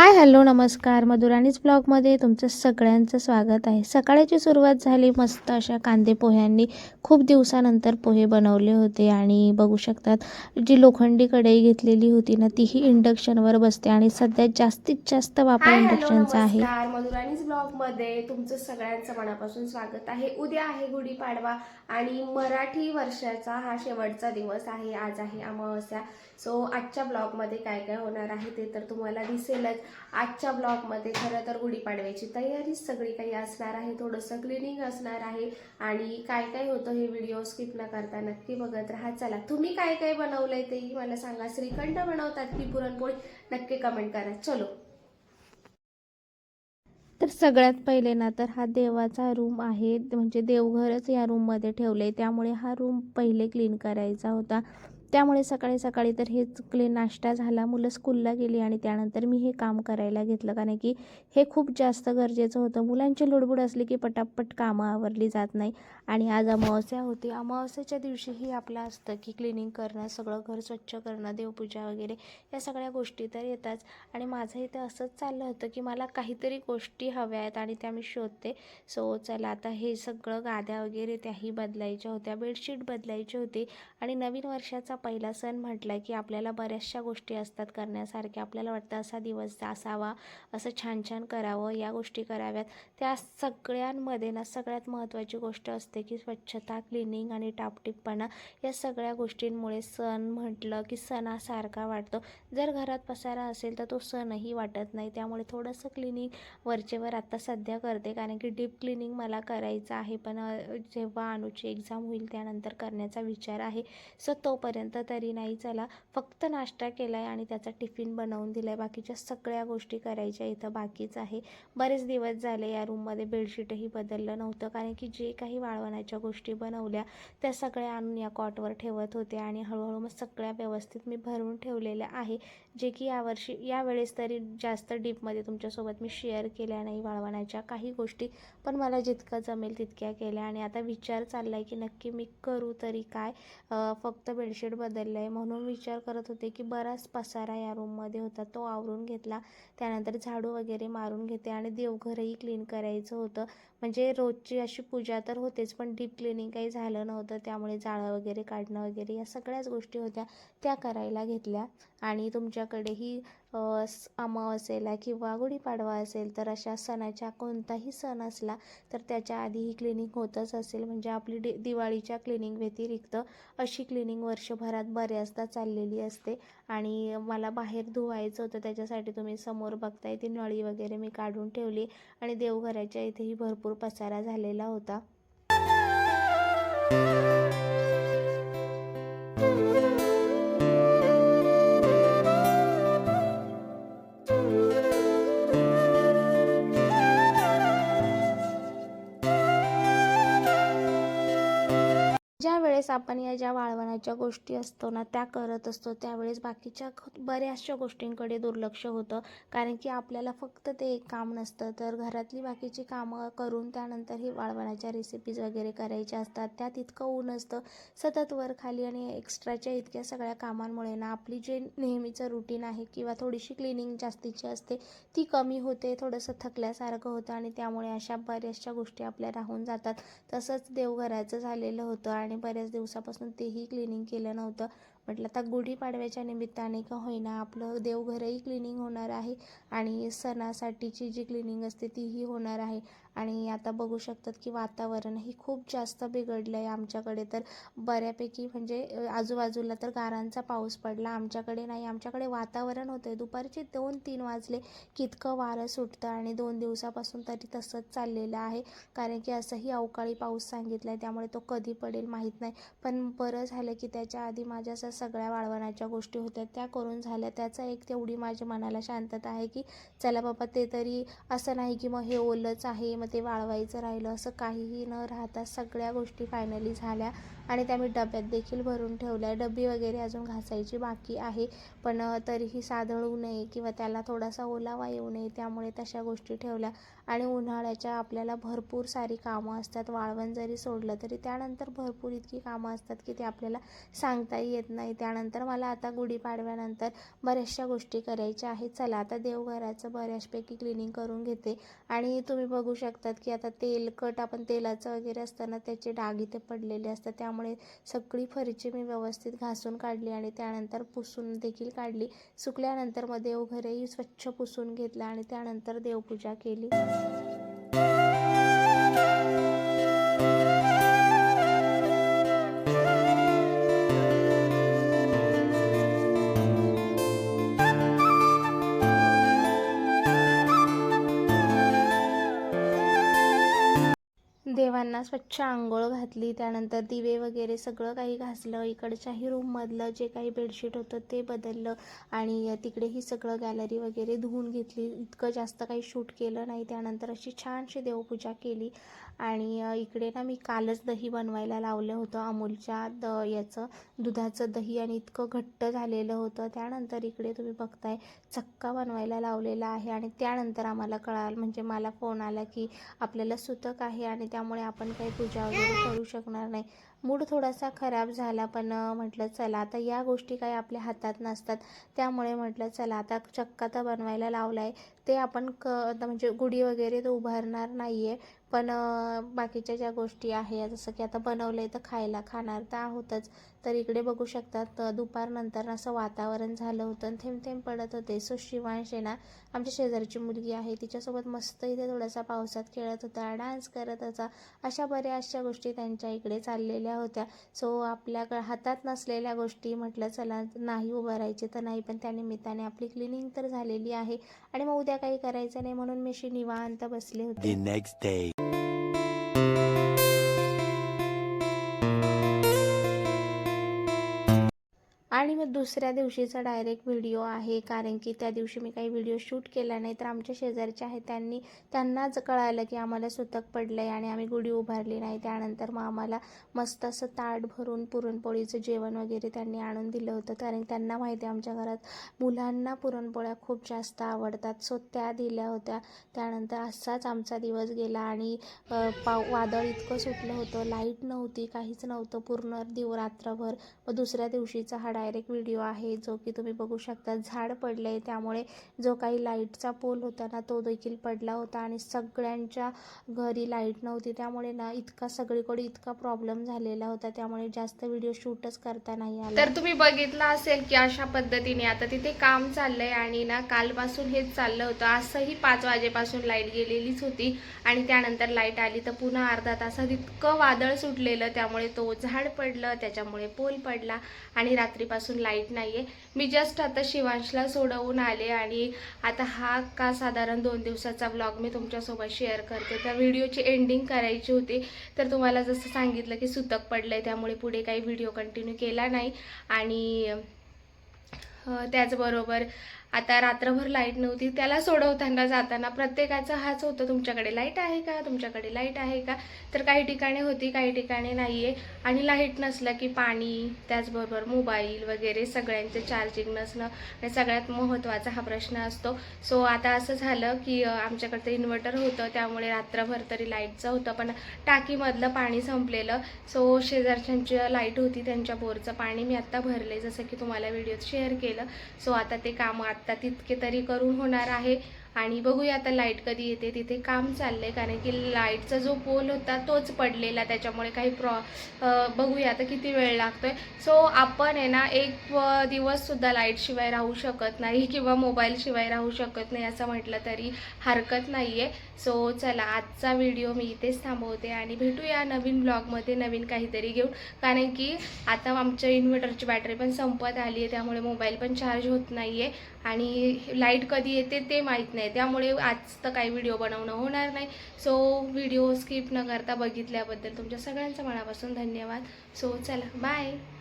Hi hello नमस्कार, मधुराणीच ब्लॉगमध्ये तुमचं सगळ्यांचं स्वागत आहे। सकाळची सुरुवात झाली मस्त अशा कांदे पोह्यांनी। खूप दिवसानंतर पोहे बनवले होते आणि बघू शकतात जी लोखंडी कढई घेतलेली होती ना तीही इंडक्शनवर बसते आणि सध्या जास्तीत जास्त वापर इंडक्शनचा आहे। नमस्कार, मधुराणीज ब्लॉगमध्ये तुमचं सगळ्यांचं मनापासून स्वागत आहे। उद्या आहे गुढीपाडवा आणि मराठी वर्षाचा हा शेवटचा दिवस आहे। आज आहे अमावस्या। सो आजच्या ब्लॉगमध्ये काय काय होणार आहे ते तर तुम्हाला दिसेलच। आजच्या ब्लॉगमध्ये खरं तर गुढीपाडव्याची तयारी सगळी काही असणार आहे, थोडंसं क्लिनिंग असणार आहे आणि काय काय होतं हे व्हिडिओ स्किप न करता नक्की बघत राहा। चला, तुम्ही काय काय बनवलंय तेही मला सांगा। श्रीखंड बनवतात की पुरणपोळी नक्की कमेंट करा। चलो, तर सगळ्यात पहिले ना तर हा देवाचा रूम आहे, म्हणजे देवघरच या रूममध्ये ठेवले, त्यामुळे हा रूम पहिले क्लीन करायचा होता। त्यामुळे सकाळी सकाळी तर हेच क्लीन नाश्ता झाला, मुलं स्कूलला गेली आणि त्यानंतर मी हे काम करायला घेतलं, कारण की हे खूप जास्त गरजेचं होतं। मुलांची लुडबुड असली की पटापट कामं आवरली जात नाही आणि आज अमावस्या होती। अमावस्याच्या दिवशीही आपलं असतं की क्लिनिंग करणं, सगळं घर स्वच्छ करणं, देवपूजा वगैरे या सगळ्या गोष्टी तर येतात। आणि माझं इथं असंच चाललं होतं की मला काहीतरी गोष्टी हव्या आहेत आणि त्या मी शोधते। सो चला, आता हे सगळं गाद्या वगैरे त्याही बदलायच्या होत्या, बेडशीट बदलायची होती आणि नवीन वर्षाचा पहिला सण म्हटलं की आपल्याला बऱ्याचशा गोष्टी असतात करण्यासारख्या। आपल्याला वाटतं असा दिवस असावा, असं छान छान करावं, या गोष्टी कराव्यात। त्या सगळ्यांमध्ये ना सगळ्यात महत्त्वाची गोष्ट असते की स्वच्छता, क्लिनिंग आणि टापटीपपणा। या सगळ्या गोष्टींमुळे सण म्हटलं की सणासारखा वाटतो। जर घरात पसारा असेल तर तो सणही वाटत नाही। त्यामुळे थोडंसं क्लिनिंग वरचेवर आता सध्या करते, कारण की डीप क्लिनिंग मला करायचं आहे, पण जेव्हा अनुची एक्झाम होईल त्यानंतर करण्याचा विचार आहे। सो तोपर्यंत तरी नाही, चला फक्त नाश्ता केला आहे आणि त्याचा टिफिन बनवून दिला आहे, बाकीच्या सगळ्या गोष्टी करायच्या इथं बाकीच आहे। बरेच दिवस झाले या रूममध्ये बेडशीटही बदललं नव्हतं, कारण की जे काही वाळवण्याच्या गोष्टी बनवल्या त्या सगळ्या आणून या कॉटवर ठेवत होते आणि हळूहळू मग सगळ्या व्यवस्थित मी भरून ठेवलेल्या आहे, जे की यावेळेस तरी जास्त डीपमध्ये तुमच्यासोबत मी शेअर केल्या नाही वाळवण्याच्या काही गोष्टी, पण मला जितकं जमेल तितक्या केल्या। आणि आता विचार चालला आहे की नक्की मी करू तरी काय। फक्त बेडशीट बदललं आहे म्हणून विचार करत होते की बराच पसारा या रूममध्ये होता, तो आवरून घेतला, त्यानंतर झाडू वगैरे मारून घेते आणि देवघरही क्लीन करायचं होतं। म्हणजे रोजची अशी पूजा तर होतेच, पण डीप क्लिनिंग काही झालं नव्हतं, त्यामुळे जाळं वगैरे काढणं वगैरे या सगळ्याच गोष्टी होत्या त्या करायला घेतल्या। आणि तुमच्याकडेही अमावस्येला किंवा गुढीपाडवा असेल तर अशा सणाच्या कोणताही सण असला तर त्याच्या आधीही क्लिनिंग होतच असेल, म्हणजे आपली दिवाळीच्या क्लिनिंग व्यतिरिक्त अशी क्लिनिंग वर्षभरात बऱ्याचदा चाललेली असते। आणि मला बाहेर धुवायचं होतं, त्याच्यासाठी तुम्ही समोर बघताय ती नळी वगैरे मी काढून ठेवली आणि देवघराच्या इथेही भरपूर पसारा झालेला होता। ज्या वेळेस आपण या ज्या वाळवण्याच्या गोष्टी असतो ना त्या करत असतो, त्यावेळेस बाकीच्या बऱ्याचशा गोष्टींकडे दुर्लक्ष होतं, कारण की आपल्याला फक्त ते एक काम नसतं, तर घरातली बाकीची कामं करून त्यानंतर ही वाळवण्याच्या रेसिपीज वगैरे करायच्या असतात। त्यात इतकं ऊन असतं सतत वर खाली आणि एक्स्ट्राच्या इतक्या सगळ्या कामांमुळे ना आपली जे नेहमीचं रुटीन आहे किंवा थोडीशी क्लिनिंग जास्तीची असते ती कमी होते, थोडंसं थकल्यासारखं होतं आणि त्यामुळे अशा बऱ्याचशा गोष्टी आपल्या राहून जातात। तसंच देवघराचं झालेलं होतं आणि बऱ्याच दिवसापासून तेही क्लिनिंग केलं नव्हतं। म्हटलं आता गुढीपाडव्याच्या निमित्ताने का होईना आपलं देवघरही क्लिनिंग होणार आहे आणि सणासाठीची जी क्लिनिंग असते तीही होणार आहे। आणि आता बघू शकतात की वातावरणही खूप जास्त बिघडलं आहे आमच्याकडे, तर बऱ्यापैकी म्हणजे आजूबाजूला तर गारांचा पाऊस पडला, आमच्याकडे नाही। आमच्याकडे वातावरण होतं, दुपारचे 2-3 वाजले की इतकं वारं सुटतं आणि 2 दिवसापासून तरी तसंच चाललेलं आहे, कारण की असंही अवकाळी पाऊस सांगितला आहे, त्यामुळे तो कधी पडेल माहीत नाही। पण बरं झालं की त्याच्या आधी माझ्या अशा सगळ्या वाळवण्याच्या गोष्टी होत्या त्या करून झाल्या, त्याचा एक तेवढी माझ्या मनाला शांतता आहे की चला बाबा, ते तरी असं नाही की मग हे ओलंच आहे मग ते वाळवायचं राहिलं, असं काहीही न राहता सगळ्या गोष्टी फायनली झाल्या आणि त्या मी डब्यात देखील भरून ठेवल्या. डबी वगैरे अजून घासायची बाकी आहे, पण तरीही सादळू नये किंवा त्याला थोडासा ओलावा येऊ नये त्यामुळे तशा गोष्टी ठेवल्या. आणि उन्हाळ्याच्या आपल्याला भरपूर सारी कामं असतात. वाळवण जरी सोडलं तरी त्यानंतर भरपूर इतकी कामं असतात की ते आपल्याला सांगताही येत नाही. त्यानंतर मला आता गुढीपाडव्यानंतर बऱ्याचशा गोष्टी करायच्या आहेत. चला आता देवघराचं बऱ्याचपैकी क्लिनिंग करून घेते. आणि तुम्ही बघू शकतात की आता तेलकट आपण तेलाचं वगैरे असताना त्याचे डाग इथे पडलेले असतात, त्यामुळे सगळी फरची मी व्यवस्थित घासून काढली आणि त्यानंतर पुसून देखील काढली. सुकल्यानंतर मग देवघरही स्वच्छ पुसून घेतलं आणि त्यानंतर देवपूजा केली. देवांना स्वच्छ आंघोळ घातली. त्यानंतर दिवे वगैरे सगळं काही घासलं. इकडच्याही रूममधलं जे काही बेडशीट होतं ते बदललं आणि तिकडेही सगळं गॅलरी वगैरे धुवून घेतली. इतकं जास्त काही शूट केलं नाही. त्यानंतर अशी छानशी देवपूजा केली. आणि इकडे ना मी कालच दही बनवायला लावलं होतं, अमूलच्या याचं दुधाचं दही, आणि इतकं घट्ट झालेलं होतं. त्यानंतर इकडे तुम्ही बघताय चक्का बनवायला लावलेला आहे. आणि त्यानंतर आम्हाला कळालं, म्हणजे मला फोन आला की आपल्याला सुतक आहे आणि त्यामुळे आपण काही पूजा वगैरे करू शकणार नाही. मूड थोडासा खराब झाला, पण म्हटलं चला आता या गोष्टी काही आपल्या हातात नसतात, त्यामुळे म्हटलं चला आता चक्का तर बनवायला लावला आहे, ते आपण आता म्हणजे गुढी वगैरे तर उभारणार नाही आहे, पण बाकीच्या ज्या गोष्टी आहे जसं की आता बनवलं आहे तर खायला खाणार तर आहोतच. तर इकडे बघू शकतात दुपारनंतर असं वातावरण झालं होतं आणि थेंब थेंब पडत होते. सो शिवांश आहे ना, आमच्या शेजारची मुलगी आहे, तिच्यासोबत मस्त इथे थोडासा पावसात खेळत होता, डान्स करत होता. अशा बऱ्याचशा गोष्टी त्यांच्या इकडे चाललेल्या होत्या. सो आपल्या हातात नसलेल्या गोष्टी म्हटलं चला नाही उभारायचे तर नाही, पण त्यानिमित्ताने आपली क्लिनिंग तर झालेली आहे आणि मग उद्या काही करायचं नाही म्हणून मी अशी निवांत बसले होते. The next day. आणि मग दुसऱ्या दिवशीचा डायरेक्ट व्हिडिओ आहे, कारण की त्या दिवशी मी काही व्हिडिओ शूट केला नाही. तर आमच्या शेजारचे आहेत त्यांनाच कळालं की आम्हाला सुतक पडलं आहे आणि आम्ही गुढी उभारली नाही. त्यानंतर मग आम्हाला मस्त असं ताट भरून पुरणपोळीचं जेवण वगैरे त्यांनी आणून दिलं होतं, कारण त्यांना माहिती आहे आमच्या घरात मुलांना पुरणपोळ्या खूप जास्त आवडतात. सो त्या दिल्या होत्या. त्यानंतर असाच आमचा दिवस गेला आणि वादळ इतकं सुटलं होतं, लाईट नव्हती, काहीच नव्हतं पूर्ण रात्रभर. व दुसऱ्या दिवशीचा हा डायरेक्ट व्हिडिओ आहे जो की तुम्ही बघू शकता. झाड पडलं आहे त्यामुळे जो काही लाईटचा पोल होता ना तो देखील पडला होता आणि सगळ्यांच्या घरी लाईट नव्हती, त्यामुळे ना इतका सगळीकडे इतका प्रॉब्लेम झालेला होता, त्यामुळे जास्त व्हिडिओ शूटच करता नाही आला. तर तुम्ही बघितलं असेल की अशा पद्धतीने आता तिथे काम चाललंय आणि ना कालपासून हेच चाललं होतं. असंही 5 वाजेपासून लाईट गेलेलीच होती आणि त्यानंतर लाईट आली तर पुन्हा अर्धा तासात इतकं वादळ सुटलेलं, त्यामुळे तो झाड पडलं, त्याच्यामुळे पोल पडला आणि रात्रीपासून लाईट नाहीये. मी जस्ट आता शिवांशला सोडवून आले आणि आता हा का साधारण 2 दिवसाचा व्लॉग मी तुमच्यासोबत शेअर करते. त्या व्हिडिओची एंडिंग करायची होती, तर तुम्हाला जसं सांगितलं की सुतक पडलंय त्यामुळे पुढे काही व्हिडिओ कंटिन्यू केला नाही. आणि त्याचबरोबर आता रात्रभर लाईट नव्हती. त्याला सोडवताना जाताना प्रत्येकाचा हाच होतं, तुमच्याकडे लाईट आहे का, तुमच्याकडे लाईट आहे का. तर काही ठिकाणी होती, काही ठिकाणी नाही आहे. आणि लाईट नसलं की पाणी, त्याचबरोबर मोबाईल वगैरे सगळ्यांचे चार्जिंग नसणं आणि सगळ्यात महत्त्वाचा हा प्रश्न असतो. सो आता असं झालं की आमच्याकडे इन्व्हर्टर होतं त्यामुळे रात्रभर तरी लाईटचं होतं, पण टाकीमधलं पाणी संपलेलं. सो शेजारच्यांची लाईट होती, त्यांच्या बोरचं पाणी मी आत्ता भरले, जसं की तुम्हाला व्हिडिओत शेअर केलं. सो आता ते काम आत्ता तितके तरी करून होणार आहे आणि बघूया आता लाईट कधी येते. तिथे काम चाललंय, कारण की लाईटचा जो पोल होता तोच पडलेला, त्याच्यामुळे काही बघूया आता किती वेळ लागतोय. सो आपण आहे ना एक दिवससुद्धा लाईटशिवाय राहू शकत नाही किंवा मोबाईलशिवाय राहू शकत नाही असं म्हटलं तरी हरकत नाही आहे. सो चला आजचा व्हिडिओ मी इथेच थांबवते आणि भेटूया नवीन ब्लॉगमध्ये नवीन काहीतरी घेऊन, कारण की आता आमच्या इन्व्हर्टरची बॅटरी पण संपत आली आहे, त्यामुळे मोबाईल पण चार्ज होत नाही आहे आणि लाईट कधी येते ते माहीत नाही, त्यामुळे आज तर काही व्हिडिओ बनवणं होणार नाही. सो व्हिडिओ स्किप न करता बघितल्याबद्दल तुमच्या सगळ्यांचं मनापासून धन्यवाद. सो चला बाय.